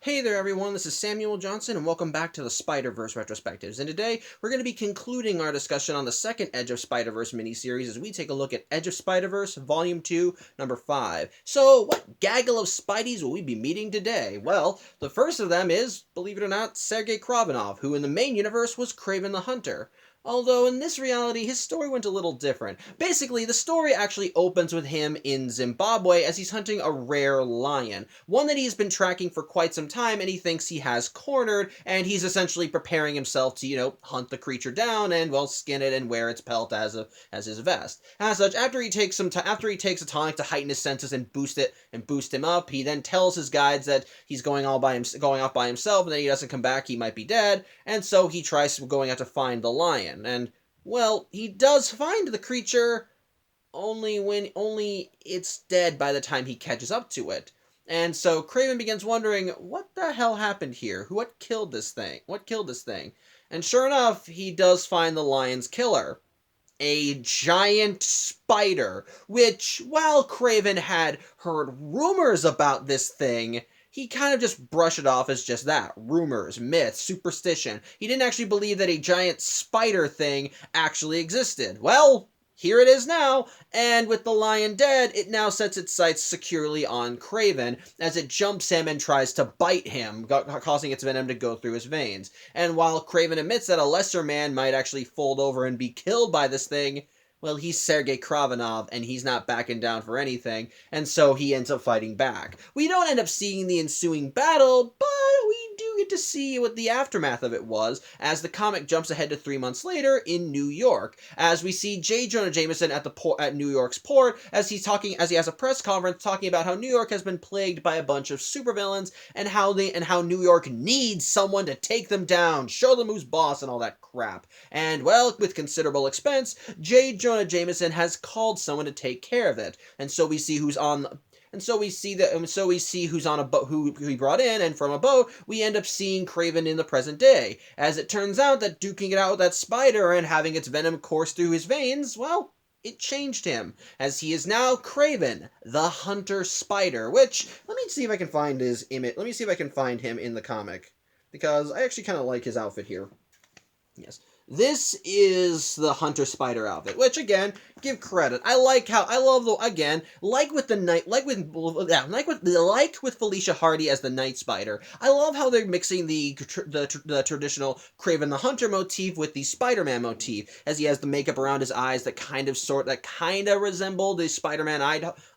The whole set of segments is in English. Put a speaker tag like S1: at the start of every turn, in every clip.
S1: Hey there everyone, this is Samuel Johnson and welcome back to the Spider-Verse Retrospectives. And today we're going to be concluding our discussion on the second Edge of Spider-Verse miniseries as we take a look at Edge of Spider-Verse Volume 2, Number 5. So, what gaggle of Spideys will we be meeting today? Well, the first of them is, believe it or not, Sergei Kravenov, who in the main universe was Kraven the Hunter. Although in this reality, his story went a little different. Basically, the story actually opens with him in Zimbabwe as he's hunting a rare lion, one that he's been tracking for quite some time and he thinks he has cornered, and he's essentially preparing himself to, hunt the creature down and, well, skin it and wear its pelt as his vest. As such, after he takes a tonic to heighten his senses and boost him up, he then tells his guides that he's going off by himself, and then he doesn't come back, he might be dead, and so he tries going out to find the lion. And, well, he does find the creature, only it's dead by the time he catches up to it. And so Kraven begins wondering, what the hell happened here? What killed this thing? And sure enough, he does find the lion's killer. A giant spider, which, while Kraven had heard rumors about this thing, he kind of just brushed it off as just that. Rumors, myths, superstition. He didn't actually believe that a giant spider thing actually existed. Well, here it is now, and with the lion dead, it now sets its sights securely on Kraven as it jumps him and tries to bite him, causing its venom to go through his veins. And while Kraven admits that a lesser man might actually fold over and be killed by this thing, well, he's Sergei Kravenov, and he's not backing down for anything, and so he ends up fighting back. We don't end up seeing the ensuing battle, but we do get to see what the aftermath of it was, as the comic jumps ahead to 3 months later in New York, as we see J. Jonah Jameson at New York's port, as he has a press conference talking about how New York has been plagued by a bunch of supervillains, and how New York needs someone to take them down, show them who's boss, and all that crap. And, well, with considerable expense, J. Jonah Jameson has called someone to take care of it, and so we see who's on a boat, who he brought in, and from a boat, we end up seeing Kraven in the present day. As it turns out that duking it out with that spider and having its venom course through his veins, well, it changed him, as he is now Kraven, the Hunter Spider, which, let me see if I can find his image, let me see if I can find him in the comic, because I actually kind of like his outfit here. Yes. This is the Hunter Spider outfit, which again, give credit. Like with Felicia Hardy as the Night Spider. I love how they're mixing the traditional Kraven the Hunter motif with the Spider-Man motif, as he has the makeup around his eyes that kind of resemble the Spider-Man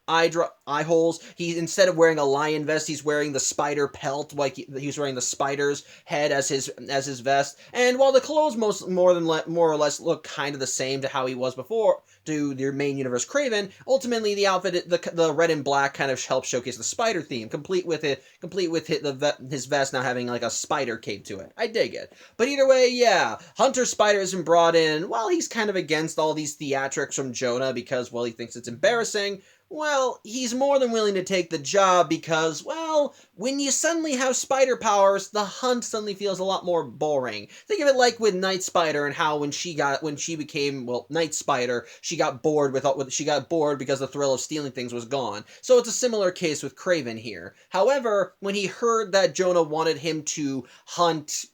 S1: eye holes. He, instead of wearing a lion vest, he's wearing the spider pelt, like he's wearing the spider's head as his vest. And while the clothes more or less look kind of the same to how he was before, to their main universe Kraven, ultimately the outfit, the red and black, kind of helps showcase the spider theme, complete with his vest now having like a spider cape to it. I dig it. But either way, yeah, Hunter Spider has been brought in. While he's kind of against all these theatrics from Jonah because, well, he thinks it's embarrassing, well, he's more than willing to take the job because, well, when you suddenly have spider powers, the hunt suddenly feels a lot more boring. Think of it like with Night Spider and how when she became, well, Night Spider, she got bored because the thrill of stealing things was gone. So it's a similar case with Kraven here. However, when he heard that Jonah wanted him to hunt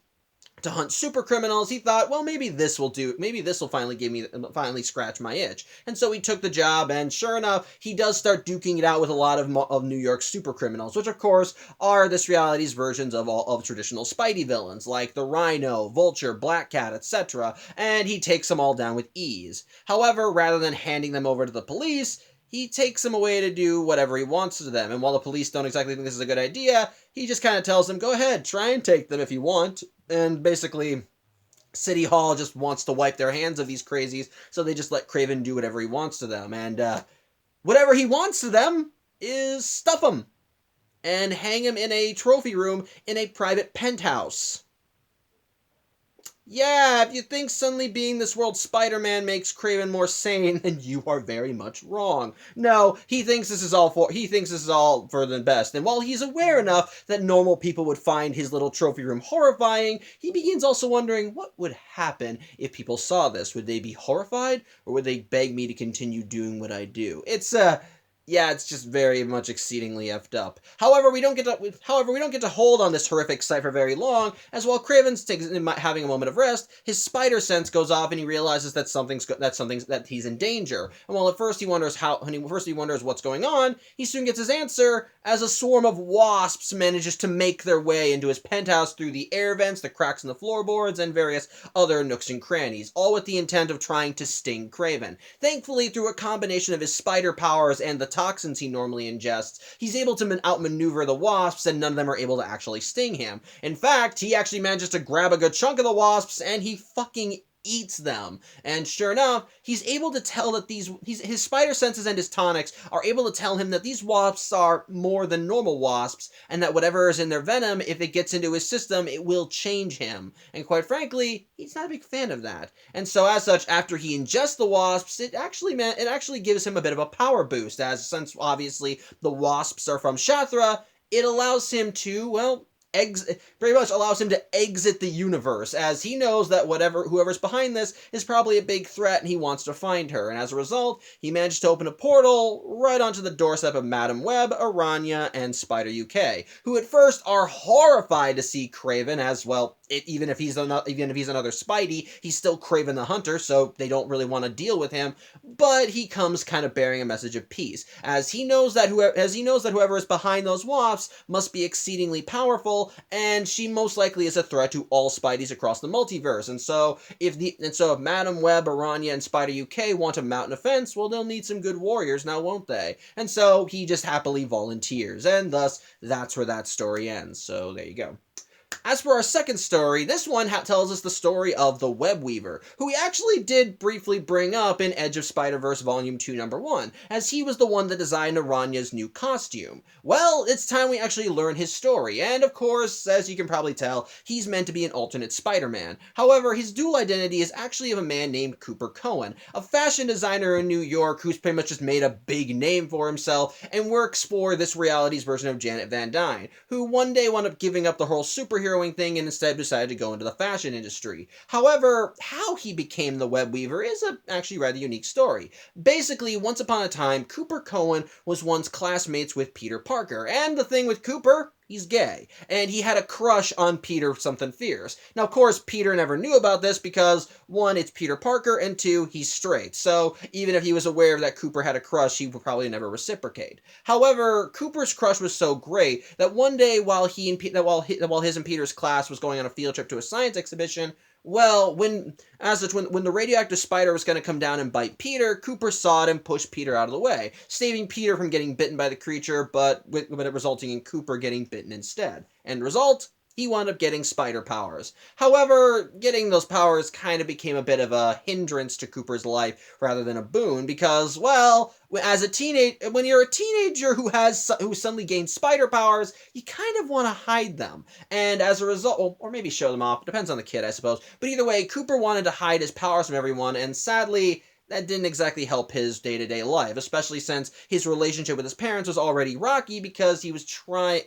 S1: super criminals, he thought, well, maybe this will do. Maybe this will finally scratch my itch. And so he took the job, and sure enough, he does start duking it out with a lot of New York super criminals, which of course are this reality's versions of traditional Spidey villains, like the Rhino, Vulture, Black Cat, etc. And he takes them all down with ease. However, rather than handing them over to the police, he takes them away to do whatever he wants to them. And while the police don't exactly think this is a good idea, he just kind of tells them, go ahead, try and take them if you want. And basically, City Hall just wants to wipe their hands of these crazies, so they just let Kraven do whatever he wants to them. And whatever he wants to them is stuff them and hang him in a trophy room in a private penthouse. Yeah, if you think suddenly being this world's Spider-Man makes Kraven more sane, then you are very much wrong. No, he thinks this is all for the best. And while he's aware enough that normal people would find his little trophy room horrifying, he begins also wondering what would happen if people saw this. Would they be horrified, or would they beg me to continue doing what I do? It's Yeah, it's just very much exceedingly effed up. However, we don't get to hold on this horrific sight for very long, as while Craven's having a moment of rest, his spider sense goes off and he realizes that that he's in danger. And while at first he wonders what's going on, he soon gets his answer as a swarm of wasps manages to make their way into his penthouse through the air vents, the cracks in the floorboards, and various other nooks and crannies, all with the intent of trying to sting Craven. Thankfully, through a combination of his spider powers and the toxins he normally ingests, he's able to outmaneuver the wasps, and none of them are able to actually sting him. In fact, he actually manages to grab a good chunk of the wasps, and he fucking eats them. And sure enough, he's able to tell that his spider senses and his tonics are able to tell him that these wasps are more than normal wasps, and that whatever is in their venom, if it gets into his system, it will change him. And quite frankly, he's not a big fan of that. And so as such, after he ingests the wasps, it actually gives him a bit of a power boost, as since obviously the wasps are from Shathra, it allows him to, well, pretty much allows him to exit the universe, as he knows that whoever's behind this is probably a big threat and he wants to find her. And as a result, he managed to open a portal right onto the doorstep of Madam Web, Aranya, and Spider UK, who at first are horrified to see Craven, as well, even if he's another Spidey, he's still Craven the Hunter, so they don't really want to deal with him. But he comes kind of bearing a message of peace, as he knows that whoever is behind those wasps must be exceedingly powerful, and she most likely is a threat to all Spideys across the multiverse. And so if Madam Web, Aranya, and Spider UK want to mount an offense, well, they'll need some good warriors now, won't they? And so he just happily volunteers, and thus that's where that story ends. So there you go. As for our second story, this one tells us the story of the Web Weaver, who we actually did briefly bring up in Edge of Spider-Verse Volume 2, Number 1, as he was the one that designed Aranya's new costume. Well, it's time we actually learn his story, and of course, as you can probably tell, he's meant to be an alternate Spider-Man. However, his dual identity is actually of a man named Cooper Cohen, a fashion designer in New York who's pretty much just made a big name for himself and works for this reality's version of Janet Van Dyne, who one day wound up giving up the whole superhero thing and instead decided to go into the fashion industry. However, how he became the Web Weaver is actually rather unique story. Basically, once upon a time, Cooper Cohen was once classmates with Peter Parker, and the thing with Cooper, he's gay, and he had a crush on Peter something fierce. Now, of course, Peter never knew about this because, one, it's Peter Parker, and two, he's straight. So even if he was aware that Cooper had a crush, he would probably never reciprocate. However, Cooper's crush was so great that one day while his and Peter's class was going on a field trip to a science exhibition, well, when the radioactive spider was going to come down and bite Peter, Cooper saw it and pushed Peter out of the way, saving Peter from getting bitten by the creature, but it resulting in Cooper getting bitten instead. End result, he wound up getting spider powers. However, getting those powers kind of became a bit of a hindrance to Cooper's life rather than a boon because, well, when you're a teenager who suddenly gains spider powers, you kind of want to hide them. And as a result, or maybe show them off, depends on the kid, I suppose. But either way, Cooper wanted to hide his powers from everyone, and sadly, that didn't exactly help his day-to-day life, especially since his relationship with his parents was already rocky because he was trying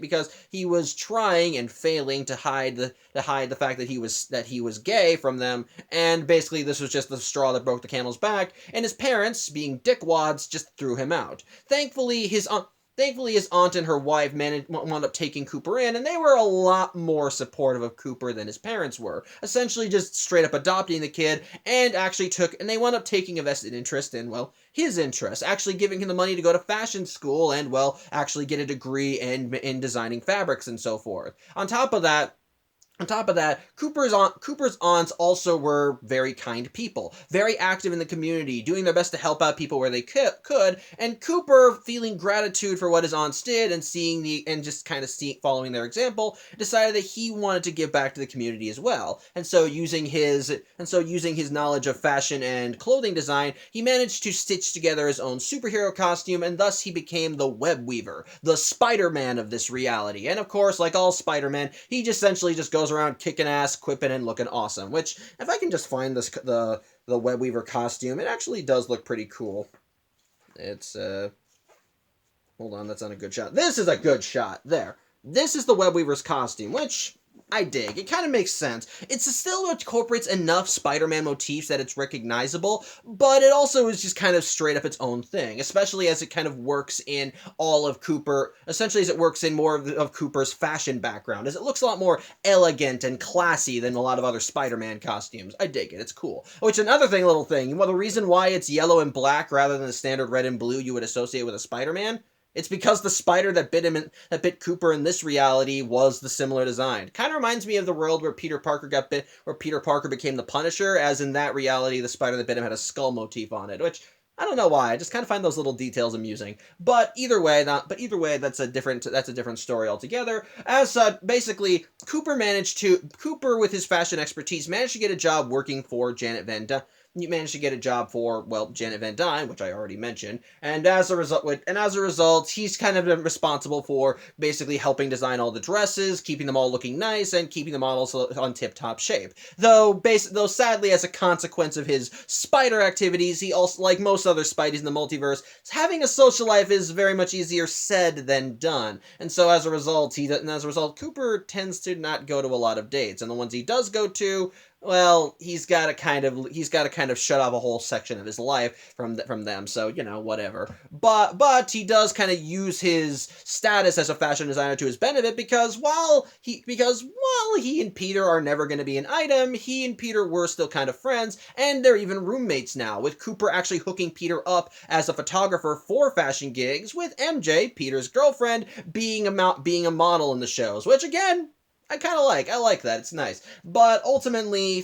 S1: and failing to hide the fact that he was gay from them, and basically this was just the straw that broke the camel's back, and his parents, being dickwads, just threw him out. Thankfully, his aunt and her wife wound up taking Cooper in, and they were a lot more supportive of Cooper than his parents were, essentially just straight up adopting the kid, and they wound up taking a vested interest in, well, his interests, actually giving him the money to go to fashion school and, well, actually get a degree in designing fabrics and so forth. On top of that, Cooper's aunts also were very kind people, very active in the community, doing their best to help out people where they could, and Cooper, feeling gratitude for what his aunts did and following their example, decided that he wanted to give back to the community as well. And so using his knowledge of fashion and clothing design, he managed to stitch together his own superhero costume, and thus he became the Web Weaver, the Spider-Man of this reality. And of course, like all Spider-Men, he essentially just goes around kicking ass, quipping, and looking awesome, which, if I can just find the Web Weaver costume, it actually does look pretty cool. It's, hold on, that's not a good shot. This is a good shot. There. This is the Web Weaver's costume, which, I dig. It kind of makes sense. It still incorporates enough Spider-Man motifs that it's recognizable, but it also is just kind of straight up its own thing, especially as it kind of works in all of Cooper, essentially as it works in more of Cooper's fashion background, as it looks a lot more elegant and classy than a lot of other Spider-Man costumes. I dig it. It's cool. Which, another thing, little thing, well, the reason why it's yellow and black rather than the standard red and blue you would associate with a Spider-Man, it's because the spider that bit Cooper in this reality was the similar design. Kind of reminds me of the world where Peter Parker got bit, where Peter Parker became the Punisher, as in that reality, the spider that bit him had a skull motif on it, which I don't know why. I just kind of find those little details amusing. But either way, that's a different story altogether. As such, basically, Cooper with his fashion expertise managed to get a job working for Janet Van Dyne. You managed to get a job for, well, Janet Van Dyne, which I already mentioned, and as a result, he's kind of been responsible for basically helping design all the dresses, keeping them all looking nice, and keeping the models on tip-top shape. Though sadly, as a consequence of his spider activities, he also, like most other Spideys in the multiverse, having a social life is very much easier said than done. And so as a result, Cooper tends to not go to a lot of dates, and the ones he does go to, well, he's got to kind of shut off a whole section of his life from them. So, whatever. But he does kind of use his status as a fashion designer to his benefit, because while he and Peter are never going to be an item, he and Peter were still kind of friends, and they're even roommates now, with Cooper actually hooking Peter up as a photographer for fashion gigs, with MJ, Peter's girlfriend, being a model in the shows, which again, I kind of like. I like that. It's nice. But ultimately,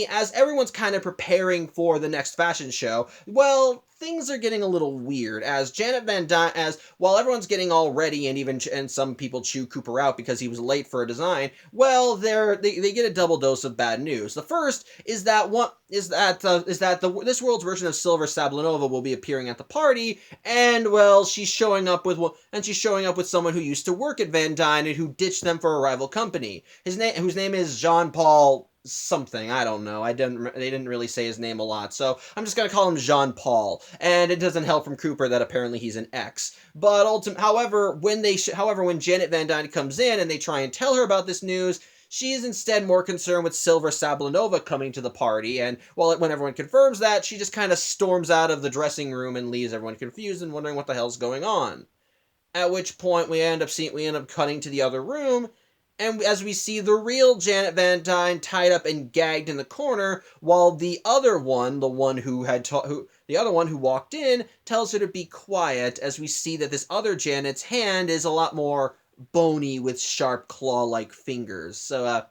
S1: as everyone's kind of preparing for the next fashion show, well, things are getting a little weird. While everyone's getting all ready, and some people chew Cooper out because he was late for a design, well, they get a double dose of bad news. The first is that this world's version of Silver Sablinova will be appearing at the party, and well, she's showing up with someone who used to work at Van Dyne and who ditched them for a rival company. Whose name is Jean-Paul something. I don't know. They didn't really say his name a lot, so I'm just gonna call him Jean-Paul. And it doesn't help from Cooper that apparently he's an ex. But however, when Janet Van Dyne comes in and they try and tell her about this news, she is instead more concerned with Silver Sablinova coming to the party, and when everyone confirms that, she just kind of storms out of the dressing room and leaves everyone confused and wondering what the hell's going on. At which point we end up cutting to the other room, and as we see the real Janet Van Dyne tied up and gagged in the corner, while the other one who walked in, tells her to be quiet, as we see that this other Janet's hand is a lot more bony with sharp claw-like fingers. So,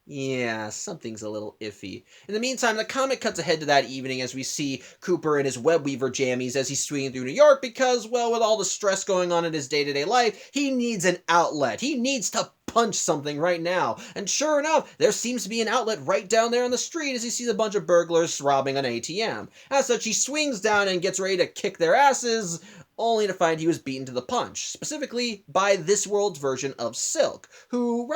S1: yeah, something's a little iffy. In the meantime, the comic cuts ahead to that evening as we see Cooper in his webweaver jammies as he's swinging through New York because, well, with all the stress going on in his day-to-day life, he needs an outlet. He needs to punch something right now. And sure enough, there seems to be an outlet right down there on the street as he sees a bunch of burglars robbing an ATM. As such, he swings down and gets ready to kick their asses, only to find he was beaten to the punch, specifically by this world's version of Silk, who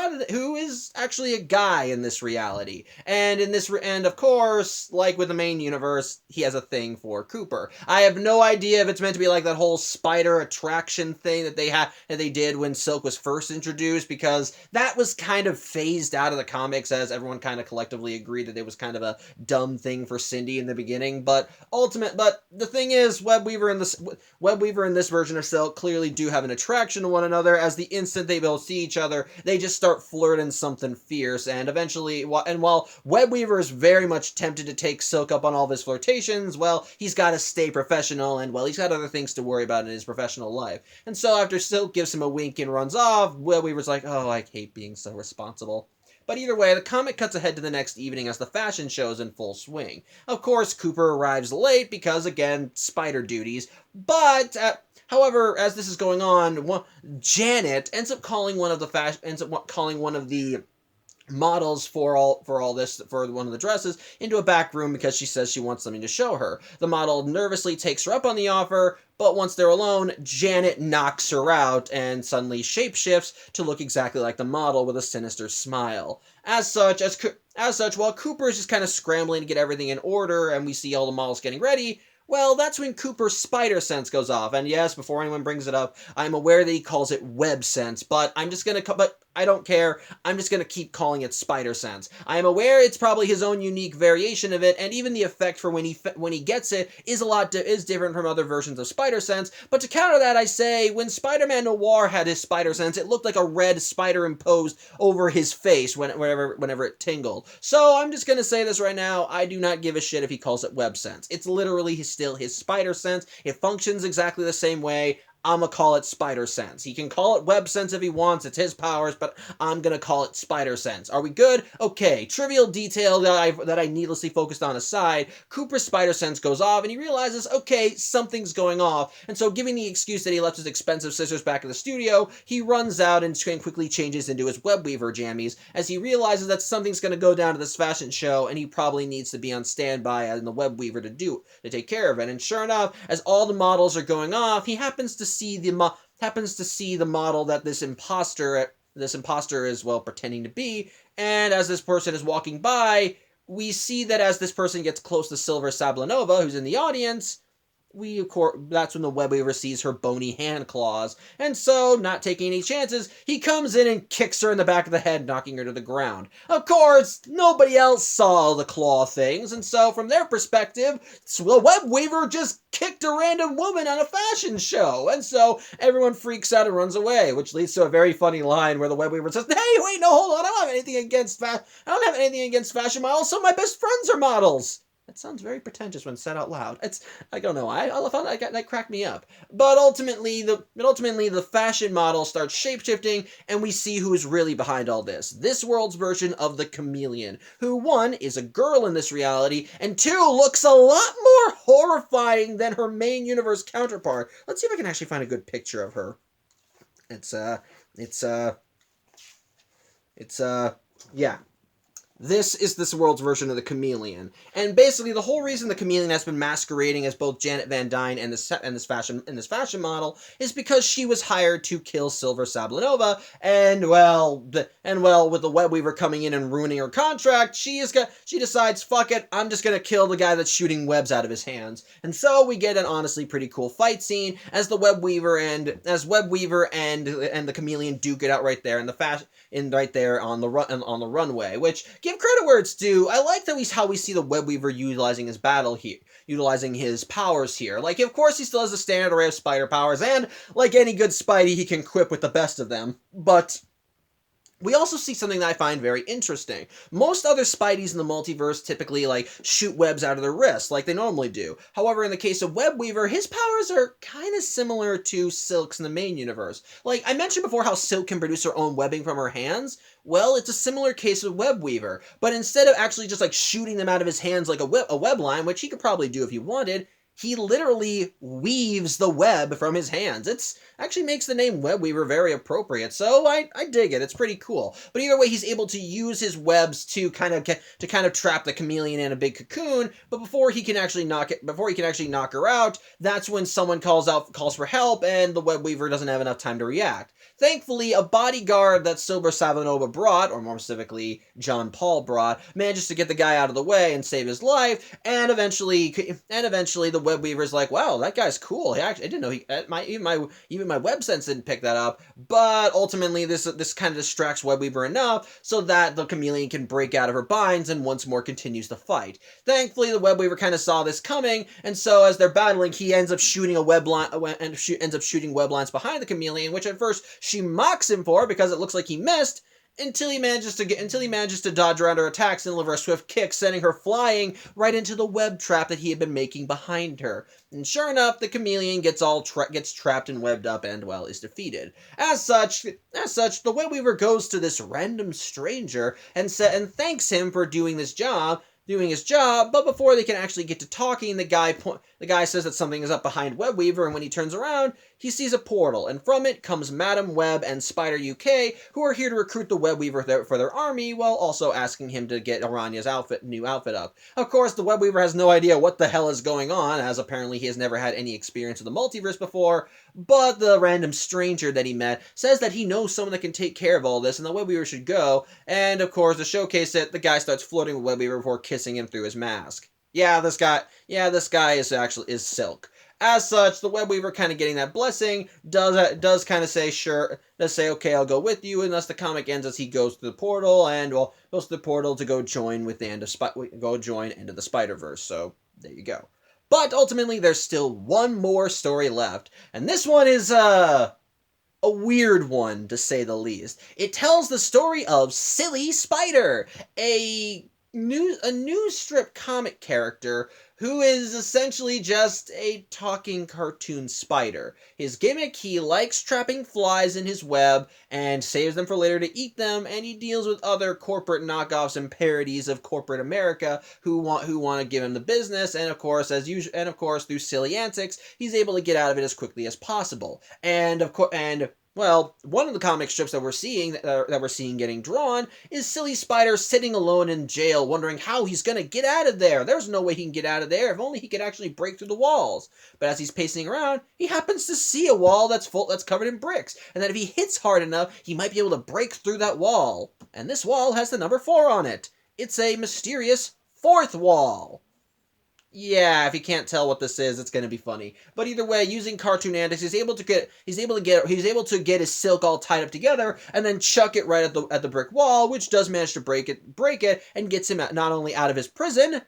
S1: is actually a guy in this reality. And of course, like with the main universe, he has a thing for Cooper. I have no idea if it's meant to be like that whole spider attraction thing that they did when Silk was first introduced, because that was kind of phased out of the comics as everyone kind of collectively agreed that it was kind of a dumb thing for Cindy in the beginning. But the thing is, Webweaver in this version of Silk clearly do have an attraction to one another, as the instant they both see each other, they just start flirting something fierce, and eventually, while Webweaver is very much tempted to take Silk up on all of his flirtations, well, he's got to stay professional, and well, he's got other things to worry about in his professional life. And so after Silk gives him a wink and runs off, Webweaver's like, oh, I hate being so responsible. But either way, the comic cuts ahead to the next evening as the fashion show is in full swing. Of course, Cooper arrives late because, again, spider duties. But, however, as this is going on, Janet ends up calling one of the models for one of the dresses into a back room because she says she wants something to show her. The model nervously takes her up on the offer, but once they're alone, Janet knocks her out and suddenly shapeshifts to look exactly like the model with a sinister smile. As such, while Cooper is just kind of scrambling to get everything in order and we see all the models getting ready, well, that's when Cooper's spider sense goes off. And yes, before anyone brings it up, I'm aware that he calls it web sense, but I don't care. I'm just going to keep calling it spider sense. I am aware it's probably his own unique variation of it, and even the effect for when he gets it is is different from other versions of spider sense. But to counter that, I say when Spider-Man Noir had his spider sense, it looked like a red spider imposed over his face whenever it tingled. So I'm just going to say this right now. I do not give a shit if he calls it web sense. It's literally still his spider sense. It functions exactly the same way. I'm gonna call it spider sense. He can call it web sense if he wants, it's his powers, but I'm gonna call it spider sense. Are we good? Okay, trivial detail that I needlessly focused on aside, Cooper's spider sense goes off and he realizes, okay, something's going off, and so giving the excuse that he left his expensive scissors back in the studio, he runs out and quickly changes into his web weaver jammies as he realizes that something's gonna go down to this fashion show and he probably needs to be on standby in the web weaver to take care of it. And sure enough, as all the models are going off, he happens to see the model that this imposter is, well, pretending to be, and as this person is walking by, we see that as this person gets close to Silver Sablanova, who's in the audience, that's when the web weaver sees her bony hand claws, and so, not taking any chances, he comes in and kicks her in the back of the head, knocking her to the ground. Of course, nobody else saw the claw things, and so, from their perspective, the web weaver just kicked a random woman on a fashion show, and so, everyone freaks out and runs away, which leads to a very funny line where the web weaver says, "Hey, wait, no, hold on, I don't have anything against fashion models, some of my best friends are models." That sounds very pretentious when said out loud. I don't know. I found that cracked me up. But ultimately, the fashion model starts shapeshifting, and we see who's really behind all this. This world's version of the Chameleon, who, one, is a girl in this reality, and two, looks a lot more horrifying than her main universe counterpart. Let's see if I can actually find a good picture of her. Yeah. This is this world's version of the Chameleon. And basically, the whole reason the Chameleon has been masquerading as both Janet Van Dyne and this fashion model is because she was hired to kill Silver Sablanova, and with the web weaver coming in and ruining her contract, she decides, fuck it, I'm just gonna kill the guy that's shooting webs out of his hands. And so we get an honestly pretty cool fight scene as the web weaver and the Chameleon duke it out right there right there on the runway, which, give credit where it's due, I like how we see the web weaver utilizing his powers here. Like, of course he still has a standard array of spider powers, and like any good Spidey, he can equip with the best of them, but we also see something that I find very interesting. Most other Spideys in the multiverse typically, shoot webs out of their wrists, like they normally do. However, in the case of Web Weaver, his powers are kind of similar to Silk's in the main universe. Like, I mentioned before how Silk can produce her own webbing from her hands. Well, it's a similar case with Web Weaver, but instead of actually just, shooting them out of his hands like a web line, which he could probably do if he wanted, he literally weaves the web from his hands. It's actually makes the name Web Weaver very appropriate, so I dig it. It's pretty cool. But either way, he's able to use his webs to kind of trap the Chameleon in a big cocoon. But before he can actually knock her out, that's when someone calls for help, and the Web Weaver doesn't have enough time to react. Thankfully, a bodyguard that Silver Savanova brought, or more specifically John Paul brought, manages to get the guy out of the way and save his life. And eventually, the Web Weaver's like, "Wow, that guy's cool. I didn't know even my web sense didn't pick that up." But ultimately, this kind of distracts Web Weaver enough so that the Chameleon can break out of her binds and once more continues the fight. Thankfully, the Web Weaver kind of saw this coming, and so as they're battling, he ends up shooting web lines behind the Chameleon, which at first she mocks him for because it looks like he missed, until he manages to dodge around her attacks and deliver a swift kick, sending her flying right into the web trap that he had been making behind her. And sure enough, the Chameleon gets trapped and webbed up and, well, is defeated. As such, the Web Weaver goes to this random stranger and thanks him for doing his job, but before they can actually get to talking, the guy says that something is up behind Web Weaver, and when he turns around, he sees a portal, and from it comes Madam Web and Spider UK, who are here to recruit the Web Weaver for their army, while also asking him to get Aranya's new outfit up. Of course, the Web Weaver has no idea what the hell is going on, as apparently he has never had any experience with the multiverse before, but the random stranger that he met says that he knows someone that can take care of all this, and the Web Weaver should go, and of course, to showcase it, the guy starts flirting with Web Weaver before kissing him through his mask. This guy is Silk. As such, the web weaver kind of getting that blessing does kind of say sure, does say okay, I'll go with you, and thus the comic ends as he goes to the portal and well goes to the portal to go join with the end of Into the Spider-Verse. So there you go. But ultimately, there's still one more story left, and this one is a weird one, to say the least. It tells the story of Silly Spider, a news strip comic character who is essentially just a talking cartoon spider. His gimmick, he likes trapping flies in his web and saves them for later to eat them, and he deals with other corporate knockoffs and parodies of corporate America who want to give him the business, and of course, through silly antics, he's able to get out of it as quickly as possible. Well, one of the comic strips that we're seeing getting drawn is Silly Spider sitting alone in jail, wondering how he's gonna get out of there. There's no way he can get out of there. If only he could actually break through the walls. But as he's pacing around, he happens to see a wall that's covered in bricks, and that if he hits hard enough, he might be able to break through that wall. And this wall has the number 4 on it. It's a mysterious 4th wall. Yeah, if you can't tell what this is, it's going to be funny. But either way, using cartoon antics, he's able to get his silk all tied up together and then chuck it right at the brick wall, which does manage to break it, and gets him not only out of his prison,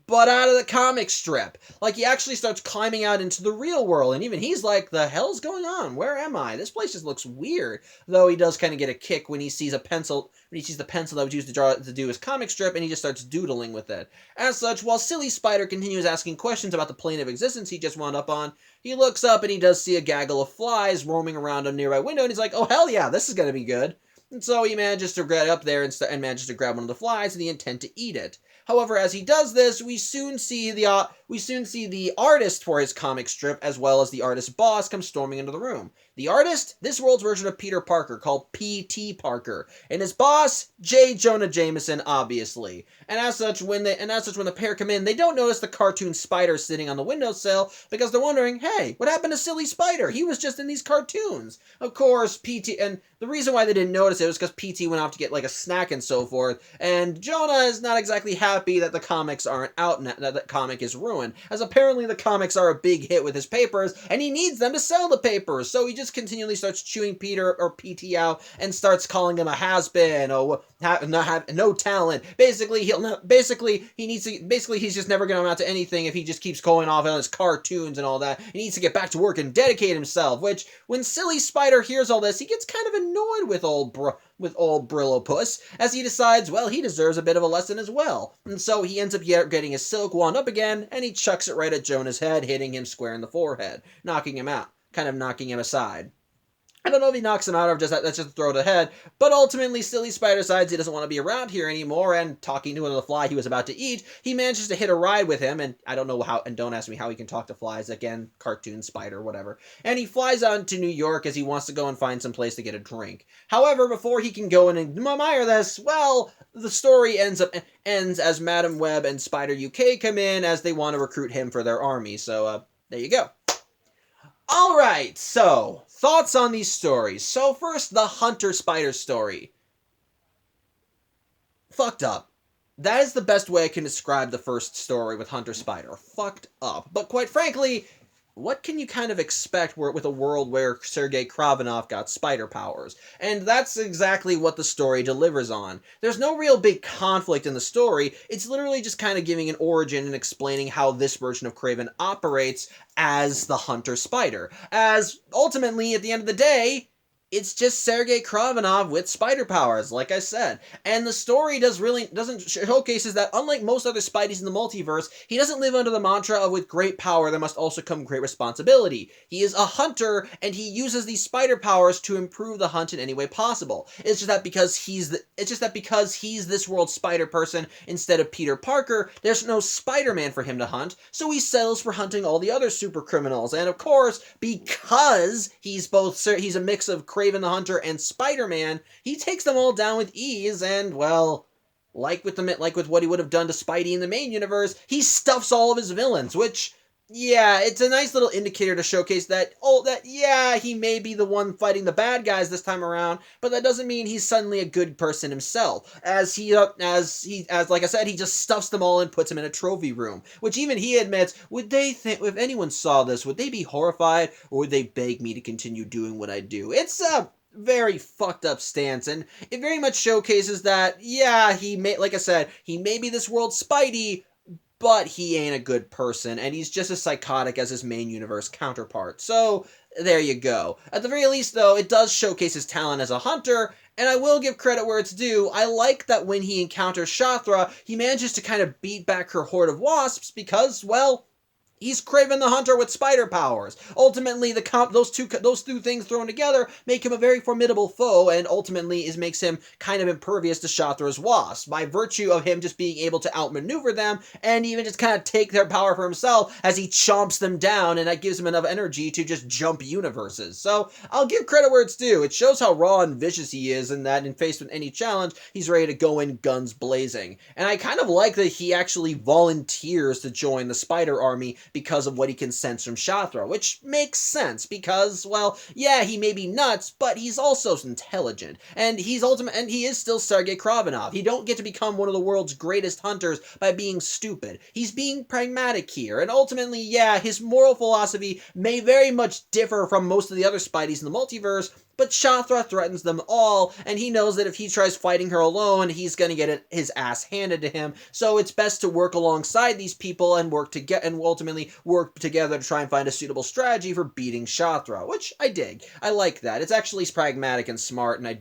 S1: but out of the comic strip. Like, he actually starts climbing out into the real world, and even he's like, the hell's going on? Where am I? This place just looks weird. Though he does kind of get a kick when he sees the pencil that was used to do his comic strip, and he just starts doodling with it. As such, while Silly Spider continues asking questions about the plane of existence he just wound up on, he looks up and he does see a gaggle of flies roaming around a nearby window, and he's like, oh hell yeah, this is gonna be good. And so he manages to get up there and manages to grab one of the flies with the intent to eat it. However, as he does this, we soon see the artist for his comic strip, as well as the artist's boss, come storming into the room. The artist, this world's version of Peter Parker, called P.T. Parker, and his boss, J. Jonah Jameson, obviously. And as such, when the pair come in, they don't notice the cartoon spider sitting on the windowsill because they're wondering, hey, what happened to Silly Spider? He was just in these cartoons. Of course, and the reason why they didn't notice it was because P.T. went off to get like a snack and so forth, and Jonah is not exactly happy that the comics aren't out, that the comic is ruined, as apparently the comics are a big hit with his papers, and he needs them to sell the papers, so he just continually starts chewing Peter or PT out and starts calling him a has-been, or no talent. Basically, he's just never going to amount to anything if he just keeps going off on his cartoons and all that. He needs to get back to work and dedicate himself, which, when Silly Spider hears all this, he gets kind of annoyed with old Brillo Puss, as he decides, well, he deserves a bit of a lesson as well. And so he ends up getting his silk wand up again, and he chucks it right at Jonah's head, hitting him square in the forehead, knocking him out, kind of knocking him aside. I don't know if he knocks him out or that's just a throw to the head, but ultimately Silly Spider decides he doesn't want to be around here anymore, and talking to the fly he was about to eat, he manages to hit a ride with him, and I don't know how, and don't ask me how he can talk to flies, again, cartoon spider, whatever, and he flies out to New York as he wants to go and find some place to get a drink. However, before he can go in and admire this, well, the story ends as Madam Web and Spider UK come in as they want to recruit him for their army, so, there you go. Alright, so, thoughts on these stories. So first, the Hunter Spider story. Fucked up. That is the best way I can describe the first story with Hunter Spider. Fucked up. But quite frankly, what can you kind of expect with a world where Sergei Kravinov got spider powers? And that's exactly what the story delivers on. There's no real big conflict in the story, it's literally just kind of giving an origin and explaining how this version of Kraven operates as the Hunter Spider. As, ultimately, at the end of the day, it's just Sergei Kravinov with spider powers, like I said. And the story doesn't showcases that, unlike most other Spideys in the multiverse, he doesn't live under the mantra of with great power there must also come great responsibility. He is a hunter, and he uses these spider powers to improve the hunt in any way possible. It's just that because he's this world's spider person instead of Peter Parker, there's no Spider-Man for him to hunt, so he settles for hunting all the other super criminals. And of course, because he's a mix of Kraven the Hunter and Spider-Man, he takes them all down with ease, and, well, like with what he would have done to Spidey in the main universe, he stuffs all of his villains, which, Yeah, it's a nice little indicator to showcase that, yeah, he may be the one fighting the bad guys this time around, but that doesn't mean he's suddenly a good person himself. As like I said, he just stuffs them all and puts them in a trophy room, which even he admits, would they think, if anyone saw this, would they be horrified, or would they beg me to continue doing what I do? It's a very fucked up stance, and it very much showcases that, yeah, like I said, he may be this world's Spidey, but he ain't a good person, and he's just as psychotic as his main universe counterpart. So, there you go. At the very least, though, it does showcase his talent as a hunter, and I will give credit where it's due. I like that when he encounters Shathra, he manages to kind of beat back her horde of wasps because, well, he's Kraven the Hunter with spider powers. Ultimately, those two things thrown together make him a very formidable foe, and ultimately makes him kind of impervious to Shathra's wasps by virtue of him just being able to outmaneuver them and even just kind of take their power for himself as he chomps them down, and that gives him enough energy to just jump universes. So I'll give credit where it's due. It shows how raw and vicious he is, and that in faced with any challenge, he's ready to go in guns blazing. And I kind of like that he actually volunteers to join the Spider Army because of what he can sense from Shathra, which makes sense because, well, yeah, he may be nuts, but he's also intelligent, and he is still Sergei Kravinov. He don't get to become one of the world's greatest hunters by being stupid. He's being pragmatic here, and ultimately, yeah, his moral philosophy may very much differ from most of the other Spideys in the multiverse, but Shathra threatens them all, and he knows that if he tries fighting her alone, he's gonna get his ass handed to him. So it's best to work alongside these people and ultimately work together to try and find a suitable strategy for beating Shathra, which I dig. I like that. It's actually pragmatic and smart, and I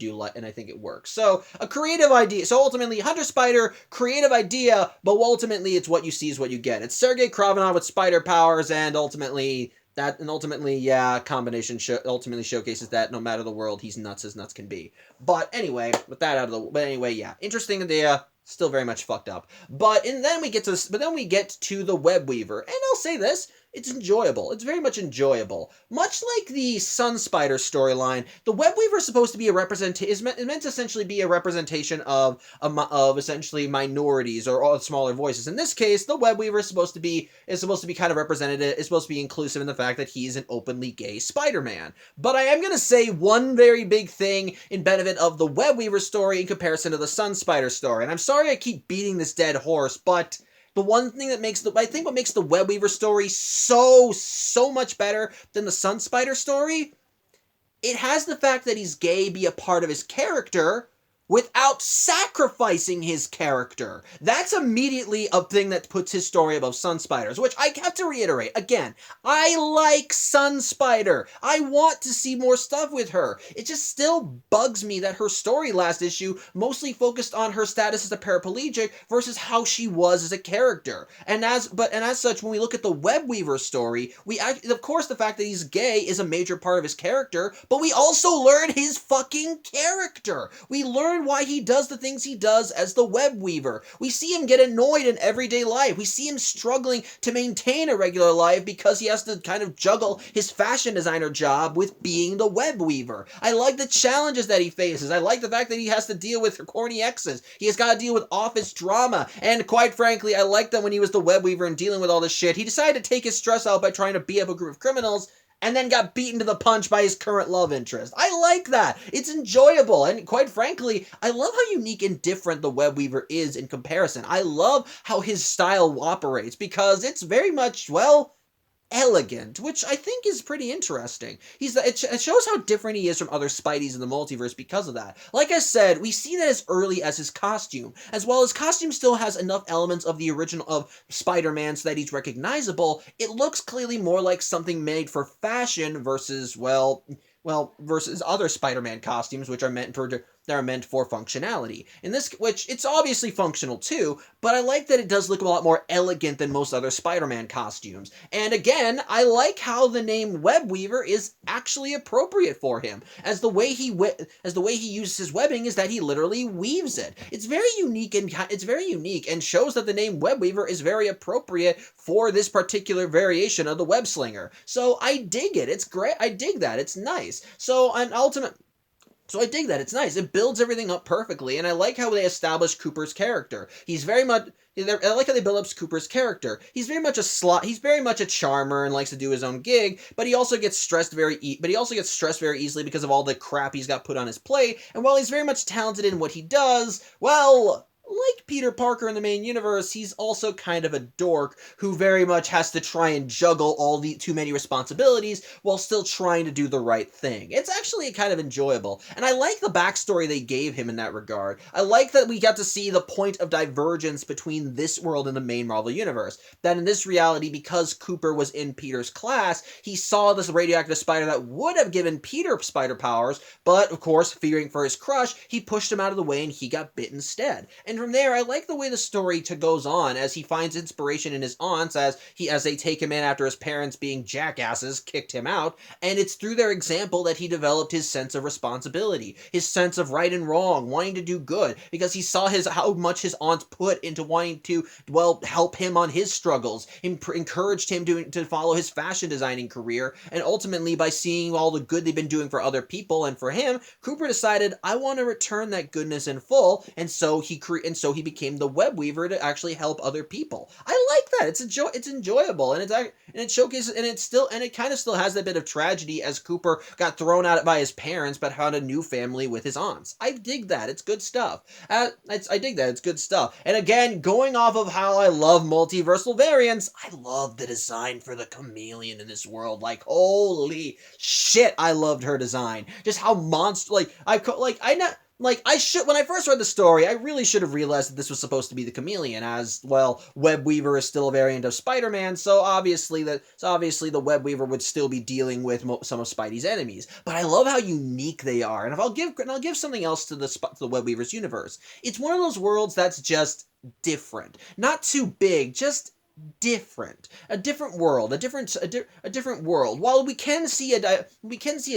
S1: think it works. So a creative idea. So ultimately, Hunter Spider, creative idea, but ultimately it's what you see is what you get. It's Sergei Kravinov with spider powers, and ultimately, yeah, combination ultimately showcases that no matter the world, he's nuts as nuts can be. But anyway, yeah, interesting idea, still very much fucked up. Then we get to the Web Weaver, and I'll say this. It's enjoyable. It's very much enjoyable. Much like the Sun Spider storyline, the Web Weaver is supposed to be is meant to essentially be a representation of essentially minorities or all smaller voices. In this case, the Web Weaver is supposed to be kind of representative. Is supposed to be inclusive in the fact that he's an openly gay Spider-Man. But I am going to say one very big thing in benefit of the Web Weaver story in comparison to the Sun Spider story. And I'm sorry I keep beating this dead horse, but the one thing that makes what makes the Web Weaver story so much better than the Sun Spider story, it has the fact that he's gay be a part of his character without sacrificing his character. That's immediately a thing that puts his story above Sun Spider's, which I have to reiterate. Again, I like Sun Spider. I want to see more stuff with her. It just still bugs me that her story last issue mostly focused on her status as a paraplegic versus how she was as a character. And as such, when we look at the Web Weaver story, of course the fact that he's gay is a major part of his character, but we also learn his fucking character. We learn why he does the things he does as the Web Weaver. We see him get annoyed in everyday life. We see him struggling to maintain a regular life because he has to kind of juggle his fashion designer job with being the Web Weaver. I like the challenges that he faces. I like the fact that he has to deal with corny exes. He has got to deal with office drama. And quite frankly, I like that when he was the Web Weaver and dealing with all this shit, he decided to take his stress out by trying to beat up a group of criminals and then got beaten to the punch by his current love interest. I like that. It's enjoyable, and quite frankly, I love how unique and different the Web Weaver is in comparison. I love how his style operates, because it's very much, well, elegant, which I think is pretty interesting. It shows how different he is from other Spideys in the multiverse because of that. Like I said, we see that as early as his costume. As well, his costume still has enough elements of the original of Spider-Man so that he's recognizable. It looks clearly more like something made for fashion versus, versus other Spider-Man costumes, which are meant for functionality. Which it's obviously functional too, but I like that it does look a lot more elegant than most other Spider-Man costumes. And again, I like how the name Web Weaver is actually appropriate for him, as the way he uses his webbing is that he literally weaves it. It's very unique and shows that the name Web Weaver is very appropriate for this particular variation of the web slinger. So I dig it. It's great. I dig that. It's nice. So an ultimate So I dig that. It's nice. It builds everything up perfectly, and I like how they establish Cooper's character. He's very much. I like how they build up Cooper's character. He's very much a slot. He's very much a charmer and likes to do his own gig, but he also gets stressed but he also gets stressed very easily because of all the crap he's got put on his plate. And while he's very much talented in what he does, well, like Peter Parker in the main universe, he's also kind of a dork who very much has to try and juggle all the too many responsibilities while still trying to do the right thing. It's actually kind of enjoyable, and I like the backstory they gave him in that regard. I like that we got to see the point of divergence between this world and the main Marvel universe. That in this reality, because Cooper was in Peter's class, he saw this radioactive spider that would have given Peter spider powers, but of course, fearing for his crush, he pushed him out of the way and he got bit instead. And from there, I like the way the story goes on as he finds inspiration in his aunts as they take him in after his parents, being jackasses, kicked him out, and it's through their example that he developed his sense of responsibility, his sense of right and wrong, wanting to do good, because he saw how much his aunts put into wanting to, well, help him on his struggles, encouraged him to follow his fashion designing career, and ultimately by seeing all the good they've been doing for other people and for him, Cooper decided, I want to return that goodness in full, and so he became the web weaver to actually help other people. I like that. It's enjoyable, and it showcases, and it kind of still has that bit of tragedy as Cooper got thrown out by his parents but found a new family with his aunts. I dig that. It's good stuff. I dig that. It's good stuff. And again, going off of how I love multiversal variants, I love the design for the chameleon in this world. Like, holy shit, I loved her design. Just how when I first read the story, I really should have realized that this was supposed to be the chameleon, as, well, Web Weaver is still a variant of Spider-Man, so obviously the Web Weaver would still be dealing with some of Spidey's enemies. But I love how unique they are, and I'll give something else to the Web Weaver's universe. It's one of those worlds that's just different. Not too big, just different. A different world, a different world. While we can see a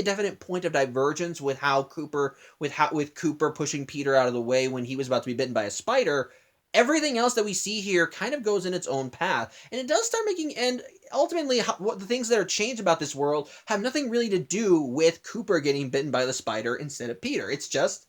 S1: definite point of divergence with Cooper pushing Peter out of the way when he was about to be bitten by a spider, everything else that we see here kind of goes in its own path, and it does start making, and ultimately what the things that are changed about this world have nothing really to do with Cooper getting bitten by the spider instead of Peter. It's just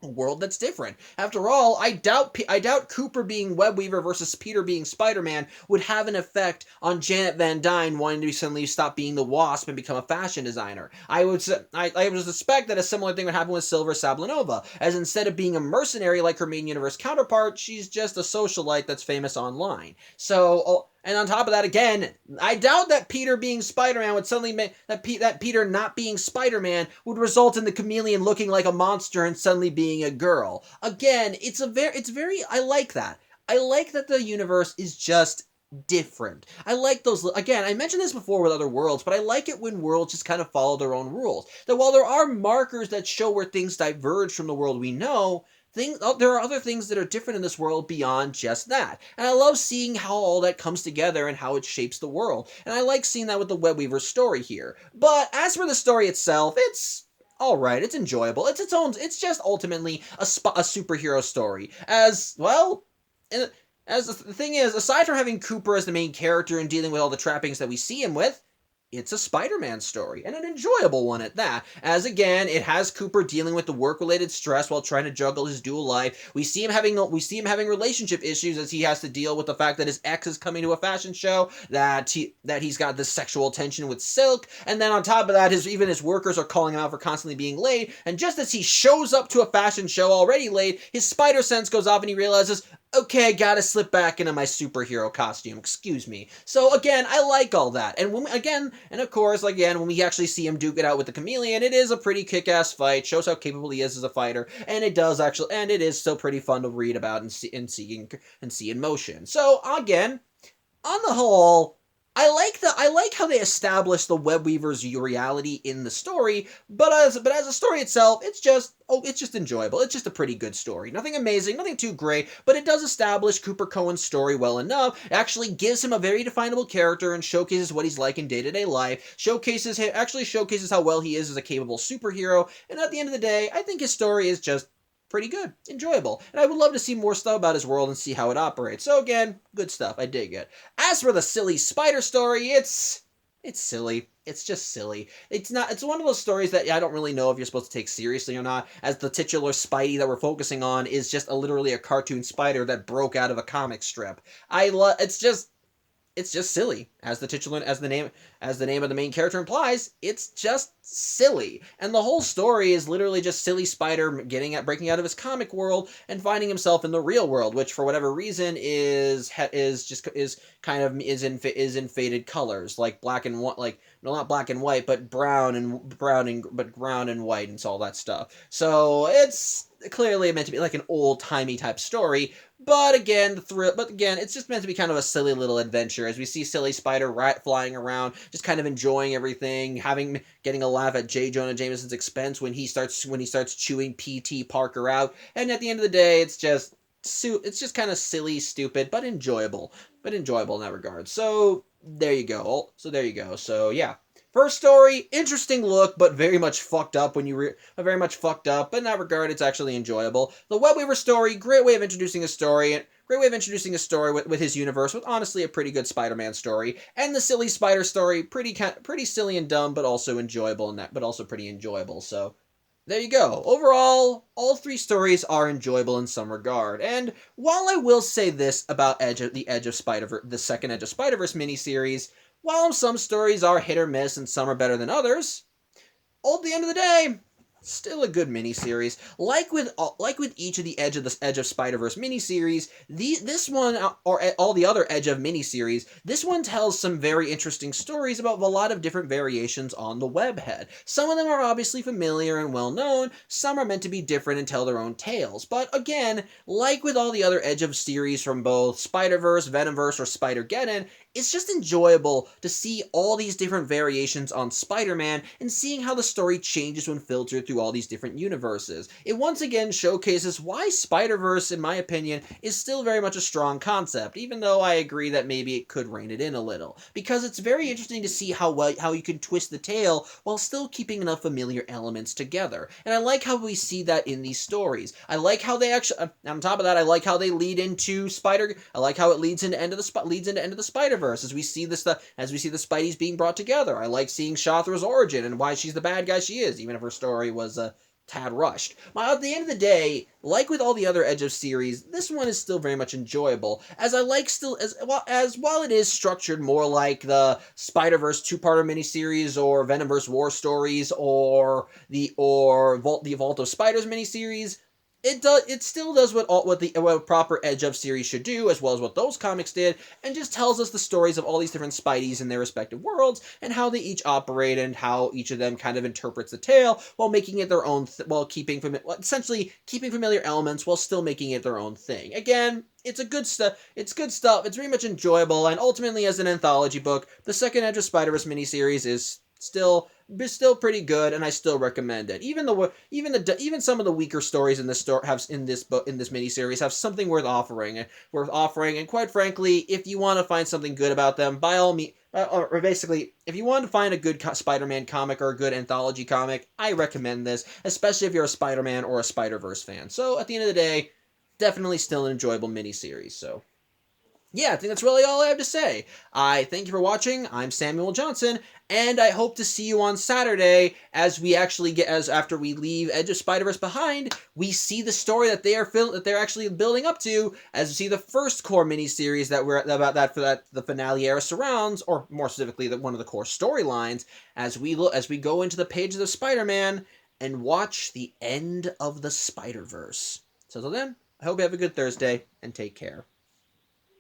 S1: a world that's different. After all, I doubt Cooper being Web Weaver versus Peter being Spider-Man would have an effect on Janet Van Dyne wanting to suddenly stop being the Wasp and become a fashion designer. I would suspect that a similar thing would happen with Silver Sablinova, as instead of being a mercenary like her main universe counterpart, she's just a socialite that's famous online. So, and on top of that, again, I doubt that Peter being Spider-Man would suddenly make that Peter not being Spider-Man would result in the chameleon looking like a monster and suddenly being a girl. Again, I like that. I like that the universe is just different. I like those. Again, I mentioned this before with other worlds, but I like it when worlds just kind of follow their own rules. That while there are markers that show where things diverge from the world we know, there are other things that are different in this world beyond just that. And I love seeing how all that comes together and how it shapes the world. And I like seeing that with the Web Weaver story here. But as for the story itself, it's alright, it's enjoyable. It's just ultimately a superhero story. As, well, as the thing is, aside from having Cooper as the main character and dealing with all the trappings that we see him with, it's a Spider-Man story, and an enjoyable one at that, as again, it has Cooper dealing with the work-related stress while trying to juggle his dual life. We see him having relationship issues as he has to deal with the fact that his ex is coming to a fashion show, that he's got this sexual tension with Silk, and then on top of that, even his workers are calling him out for constantly being late, and just as he shows up to a fashion show already late, his spider sense goes off and he realizes, okay, I gotta slip back into my superhero costume, excuse me. So again, I like all that. And of course, when we actually see him duke it out with the chameleon, it is a pretty kick-ass fight, shows how capable he is as a fighter, and it is still pretty fun to read about and see in motion. So again, on the whole, I like how they establish the Web Weaver's reality in the story, but as a story itself, it's just enjoyable. It's just a pretty good story. Nothing amazing, nothing too great, but it does establish Cooper Cohen's story well enough. It actually gives him a very definable character and showcases what he's like in day-to-day life. Showcases how well he is as a capable superhero, and at the end of the day, I think his story is just pretty good, enjoyable, and I would love to see more stuff about his world and see how it operates. So again, good stuff, I dig it. As for the silly spider story, it's It's silly. It's just silly. It's not. It's one of those stories that I don't really know if you're supposed to take seriously or not, as the titular Spidey that we're focusing on is just literally a cartoon spider that broke out of a comic strip. I love. It's just silly, as the titular as the name of the main character implies. It's just silly, and the whole story is literally just silly Spider breaking out of his comic world and finding himself in the real world, which for whatever reason is in faded colors, like black and white, like no, not black and white, but brown and white and all that stuff. So it's clearly meant to be like an old timey type story. But again, it's just meant to be kind of a silly little adventure as we see silly Spider flying around, just kind of enjoying everything, getting a laugh at J. Jonah Jameson's expense when he starts chewing P.T. Parker out. And at the end of the day, it's just kind of silly, stupid, but enjoyable. In that regard. So there you go. So yeah. First story, interesting look, but very much fucked up very much fucked up. But in that regard, it's actually enjoyable. The Web Weaver story, great way of introducing a story. With his universe, with honestly a pretty good Spider-Man story. And the silly Spider story, pretty silly and dumb, but also enjoyable but also pretty enjoyable. So there you go. Overall, all three stories are enjoyable in some regard. And while I will say this about the second Edge of Spider-Verse miniseries, while some stories are hit or miss and some are better than others, at the end of the day, still a good miniseries. Like with each of the Edge of Spider-Verse miniseries, this one or all the other Edge of miniseries, this one tells some very interesting stories about a lot of different variations on the webhead. Some of them are obviously familiar and well known. Some are meant to be different and tell their own tales. But again, like with all the other Edge of series from both Spider-Verse, Venomverse, or Spider-Geddon, it's just enjoyable to see all these different variations on Spider-Man and seeing how the story changes when filtered through all these different universes. It once again showcases why Spider-Verse, in my opinion, is still very much a strong concept, even though I agree that maybe it could rein it in a little. Because it's very interesting to see how you can twist the tale while still keeping enough familiar elements together. And I like how we see that in these stories. I like how they actually, on top of that, I like how they lead into I like how it leads into End of the Spider-Verse. As we see the Spideys being brought together. I like seeing Shathra's origin and why she's the bad guy she is, even if her story was tad rushed. At the end of the day, like with all the other Edge of series, this one is still very much enjoyable, as while it is structured more like the Spider-Verse two-parter miniseries or Venomverse War Stories or the Vault of Spiders miniseries. It still does what a proper Edge of series should do, as well as what those comics did, and just tells us the stories of all these different Spideys in their respective worlds, and how they each operate, and how each of them kind of interprets the tale, while making it their own, essentially keeping familiar elements, while still making it their own thing. Again, it's good stuff. It's very much enjoyable, and ultimately, as an anthology book, the second Edge of Spider-Verse miniseries is still pretty good, and I still recommend it. Even some of the weaker stories in this miniseries have something worth offering, and quite frankly, if you want to find something good about them, by all means, or basically, if you want to find a good Spider-Man comic or a good anthology comic, I recommend this, especially if you're a Spider-Man or a Spider-Verse fan. So at the end of the day, definitely still an enjoyable miniseries. So yeah, I think that's really all I have to say. I thank you for watching. I'm Samuel Johnson, and I hope to see you on Saturday as after we leave Edge of Spider-Verse behind, we see the story that they're actually building up to, as we see the first core miniseries that the finale era surrounds, or more specifically, one of the core storylines, as we go into the pages of Spider-Man and watch the end of the Spider-Verse. So until then, I hope you have a good Thursday and take care.